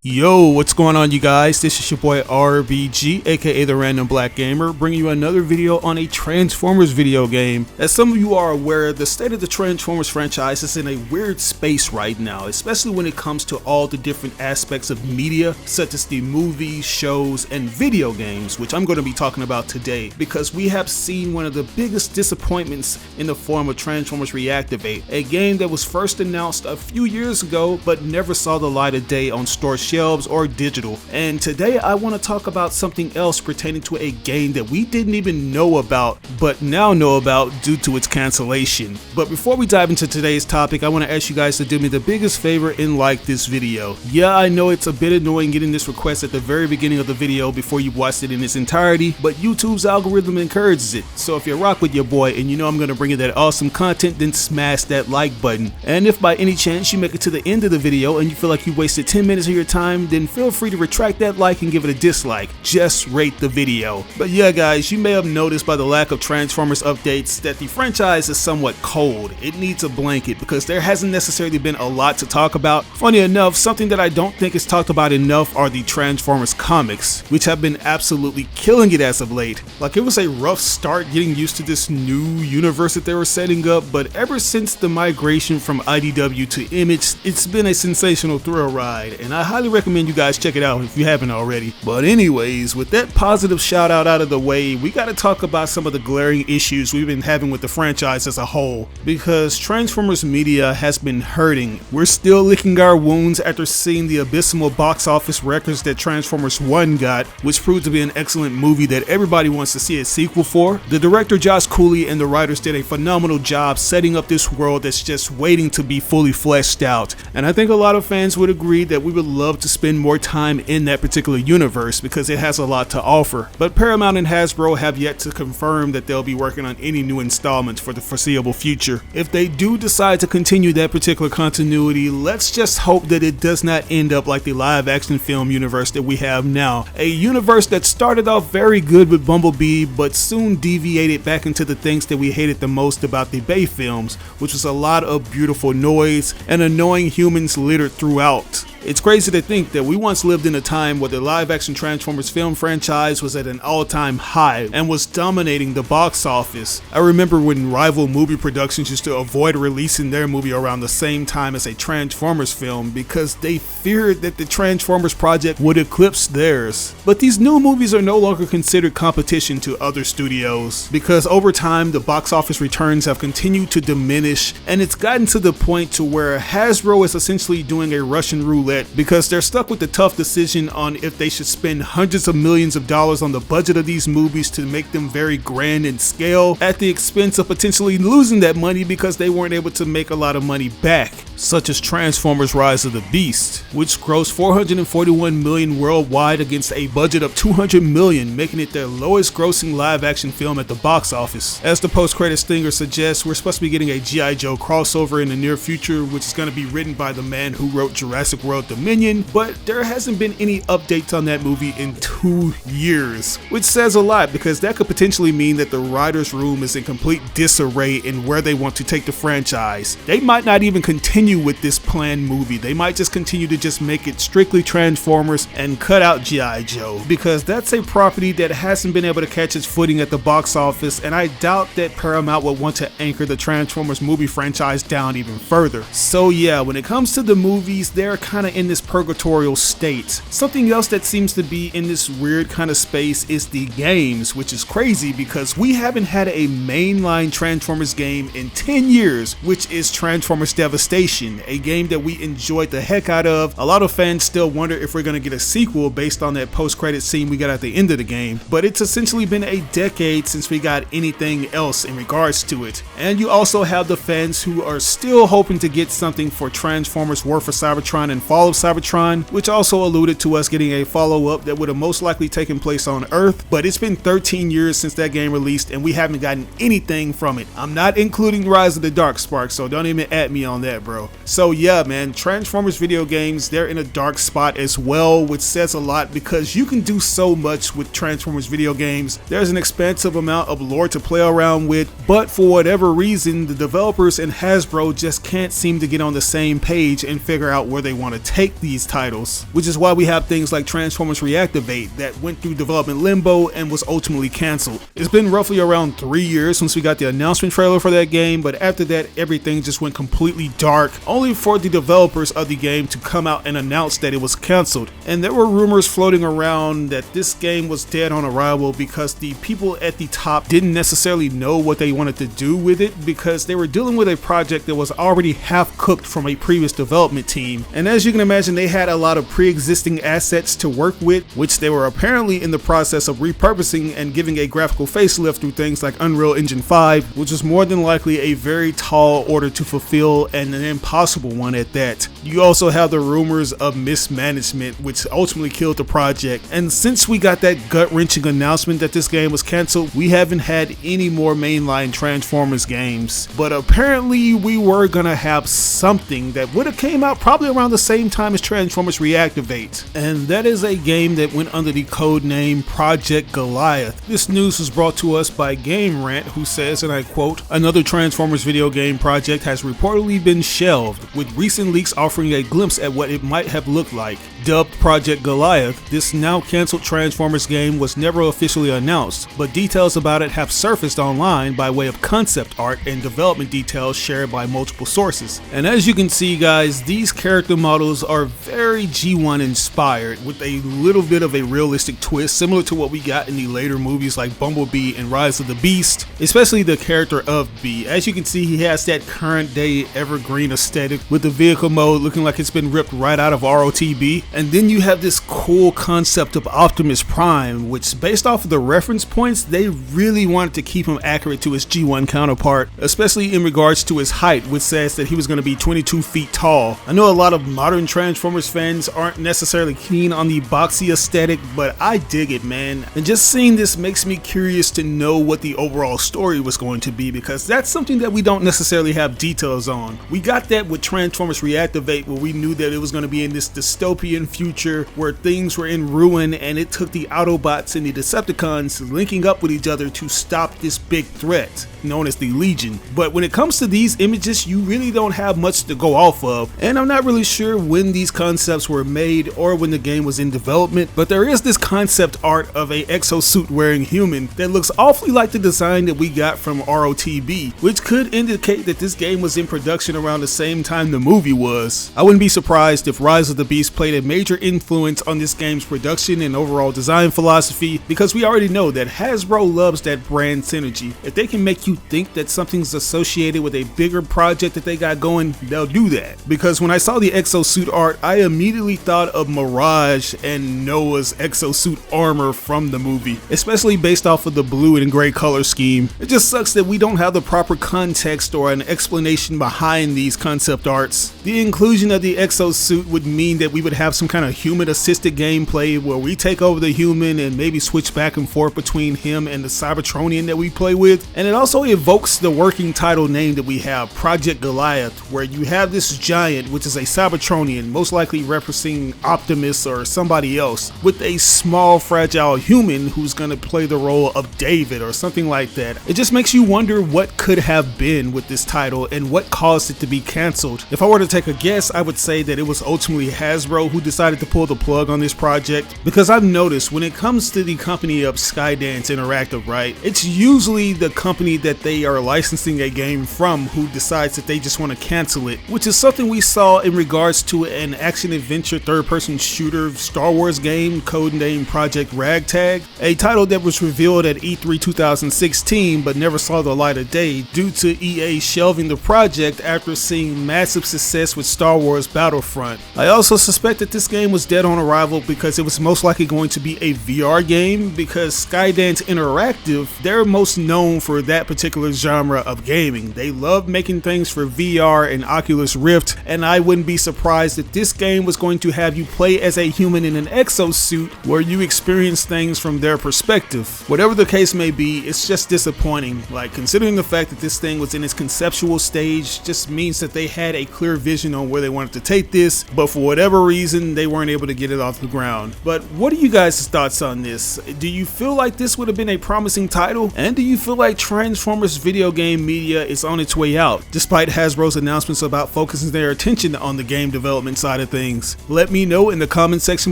Yo, what's going on, you guys? This is your boy RBG, aka the Random Black Gamer, bringing you another video on a Transformers video game. As some of you are aware, the state of the Transformers franchise is in a weird space right now, especially when it comes to all the different aspects of media, such as the movies, shows, and video games, which I'm going to be talking about today, because we have seen one of the biggest disappointments in the form of Transformers Reactivate, a game that was first announced a few years ago, but never saw the light of day on store shelves or digital. And today I want to talk about something else pertaining to a game that we didn't even know about but now know about due to its cancellation. But before we dive into today's topic, I want to ask you guys to do me the biggest favor and like this video. Yeah, I know it's a bit annoying getting this request at the very beginning of the video before you've watched it in its entirety, but YouTube's algorithm encourages it. So if you rock with your boy and you know I'm going to bring you that awesome content, then smash that like button. And if by any chance you make it to the end of the video and you feel like you wasted 10 minutes of your time, then feel free to retract that like and give it a dislike. Just rate the video. But yeah, guys, you may have noticed by the lack of Transformers updates that the franchise is somewhat cold. It needs a blanket because there hasn't necessarily been a lot to talk about. Funny enough, something that I don't think is talked about enough are the Transformers comics, which have been absolutely killing it as of late. Like, it was a rough start getting used to this new universe that they were setting up, but ever since the migration from IDW to Image, it's been a sensational thrill ride, and I highly recommend you guys check it out if you haven't already. But anyways, with that positive shout out of the way, we gotta talk about some of the glaring issues we've been having with the franchise as a whole, because Transformers media has been hurting. We're still licking our wounds after seeing the abysmal box office records that Transformers 1 got, which proved to be an excellent movie that everybody wants to see a sequel for. The director Josh Cooley and the writers did a phenomenal job setting up this world that's just waiting to be fully fleshed out, and I think a lot of fans would agree that we would love to spend more time in that particular universe because it has a lot to offer. But Paramount and Hasbro have yet to confirm that they'll be working on any new installments for the foreseeable future. If they do decide to continue that particular continuity, let's just hope that it does not end up like the live action film universe that we have now. A universe that started off very good with Bumblebee but soon deviated back into the things that we hated the most about the Bay films, which was a lot of beautiful noise and annoying humans littered throughout. It's crazy to think that we once lived in a time where the live-action Transformers film franchise was at an all-time high and was dominating the box office. I remember when rival movie productions used to avoid releasing their movie around the same time as a Transformers film because they feared that the Transformers project would eclipse theirs. But these new movies are no longer considered competition to other studios because over time the box office returns have continued to diminish, and it's gotten to the point to where Hasbro is essentially doing a Russian roulette because they're stuck with the tough decision on if they should spend hundreds of millions of dollars on the budget of these movies to make them very grand in scale at the expense of potentially losing that money because they weren't able to make a lot of money back, such as Transformers Rise of the Beast, which grossed $441 million worldwide against a budget of $200 million, making it their lowest grossing live action film at the box office. As the post-credit stinger suggests, we're supposed to be getting a G.I. Joe crossover in the near future, which is going to be written by the man who wrote Jurassic World Dominion, but there hasn't been any updates on that movie in 2 years, which says a lot because that could potentially mean that the writer's room is in complete disarray in where they want to take the franchise. They might not even continue with this planned movie. They might just continue to just make it strictly Transformers and cut out G.I. Joe, because that's a property that hasn't been able to catch its footing at the box office, and I doubt that Paramount would want to anchor the Transformers movie franchise down even further. So yeah, when it comes to the movies, they're kind of in this purgatorial state. Something else that seems to be in this weird kind of space is the games, which is crazy because we haven't had a mainline Transformers game in 10 years, which is Transformers Devastation, a game that we enjoyed the heck out of. A lot of fans still wonder if we're going to get a sequel based on that post-credit scene we got at the end of the game, but it's essentially been a decade since we got anything else in regards to it. And you also have the fans who are still hoping to get something for Transformers War for Cybertron and Fall of Cybertron, which also alluded to us getting a follow-up that would have most likely taken place on Earth, but it's been 13 years since that game released and we haven't gotten anything from it. I'm not including Rise of the Dark Spark, so don't even at me on that, bro. well. So yeah, man, Transformers video games, they're in a dark spot as well, which says a lot because you can do so much with Transformers video games. There's an expansive amount of lore to play around with, but for whatever reason, the developers and Hasbro just can't seem to get on the same page and figure out where they want to take these titles, which is why we have things like Transformers Reactivate that went through development limbo and was ultimately cancelled. It's been roughly around 3 years since we got the announcement trailer for that game, but after that everything just went completely dark, only for the developers of the game to come out and announce that it was cancelled. And there were rumors floating around that this game was dead on arrival because the people at the top didn't necessarily know what they wanted to do with it, because they were dealing with a project that was already half cooked from a previous development team. And as you can imagine, they had a lot of pre-existing assets to work with, which they were apparently in the process of repurposing and giving a graphical facelift through things like Unreal Engine 5, which is more than likely a very tall order to fulfill and an impossible one at that. You also have the rumors of mismanagement, which ultimately killed the project. And since we got that gut-wrenching announcement that this game was cancelled, we haven't had any more mainline Transformers games. But apparently we were gonna have something that would have came out probably around the same time as Transformers Reactivate, and that is a game that went under the code name Project Goliath. This news was brought to us by Game Rant, who says, and I quote, "Another Transformers video game project has reportedly been shelved, with recent leaks offering a glimpse at what it might have looked like. Dubbed Project Goliath, this now cancelled Transformers game was never officially announced, but details about it have surfaced online by way of concept art and development details shared by multiple sources." And as you can see, guys, these character models are very G1 inspired, with a little bit of a realistic twist similar to what we got in the later movies like Bumblebee and Rise of the Beast, especially the character of B. As you can see, he has that current day evergreen aesthetic with the vehicle mode looking like it's been ripped right out of ROTB. And then you have this cool concept of Optimus Prime, which based off of the reference points, they really wanted to keep him accurate to his G1 counterpart, especially in regards to his height, which says that he was going to be 22 feet tall. I know a lot of modern Transformers fans aren't necessarily keen on the boxy aesthetic, but I dig it, man. And just seeing this makes me curious to know what the overall story was going to be, because that's something that we don't necessarily have details on. We got that with Transformers Reactivate, where we knew that it was going to be in this dystopian future where things were in ruin, and it took the Autobots and the Decepticons linking up with each other to stop this big threat known as the Legion. But when it comes to these images, you really don't have much to go off of, and I'm not really sure when these concepts were made or when the game was in development, but there is this concept art of a exosuit wearing human that looks awfully like the design that we got from ROTB, which could indicate that this game was in production around the same time the movie was. I wouldn't be surprised if Rise of the Beast played a major influence on this game's production and overall design philosophy, because we already know that Hasbro loves that brand synergy. If they can make you think that something's associated with a bigger project that they got going, they'll do that. Because when I saw the exosuit art, I immediately thought of Mirage and Noah's exosuit armor from the movie, especially based off of the blue and gray color scheme. It just sucks that we don't have the proper context or an explanation behind these concept arts. The inclusion of the exosuit would mean that we would have some kind of human assisted gameplay where we take over the human and maybe switch back and forth between him and the Cybertronian that we play with. And it also evokes the working title name that we have, Project Goliath, where you have this giant, which is a Cybertronian, most likely referencing Optimus or somebody else, with a small fragile human who's going to play the role of David or something like that. It just makes you wonder what could have been with this title and what caused it to be cancelled. If I were to take a guess, I would say that it was ultimately Hasbro who decided to pull the plug on this project, because I've noticed when it comes to the company of Skydance Interactive, right, it's usually the company that they are licensing a game from who decides that they just want to cancel it, which is something we saw in regards to an action-adventure third-person shooter Star Wars game codenamed Project Ragtag, a title that was revealed at E3 2016 but never saw the light of day due to EA shelving the project after seeing massive success with Star Wars Battlefront. I also suspect that this this game was dead on arrival because it was most likely going to be a VR game, because Skydance Interactive, they're most known for that particular genre of gaming. They love making things for VR and Oculus Rift, and I wouldn't be surprised if this game was going to have you play as a human in an exosuit where you experience things from their perspective. Whatever the case may be, it's just disappointing. Like, considering the fact that this thing was in its conceptual stage just means that they had a clear vision on where they wanted to take this, but for whatever reason they weren't able to get it off the ground. But what are you guys' thoughts on this? Do you feel like this would have been a promising title? And do you feel like Transformers video game media is on its way out, despite Hasbro's announcements about focusing their attention on the game development side of things? Let me know in the comment section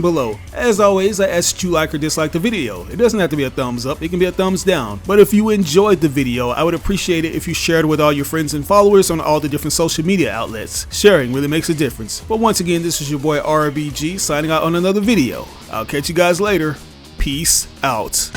below. As always, I ask that you like or dislike the video. It doesn't have to be a thumbs up, it can be a thumbs down. But if you enjoyed the video, I would appreciate it if you shared it with all your friends and followers on all the different social media outlets. Sharing really makes a difference. But once again, this is your boy RBG signing out on another video. I'll catch you guys later. Peace out.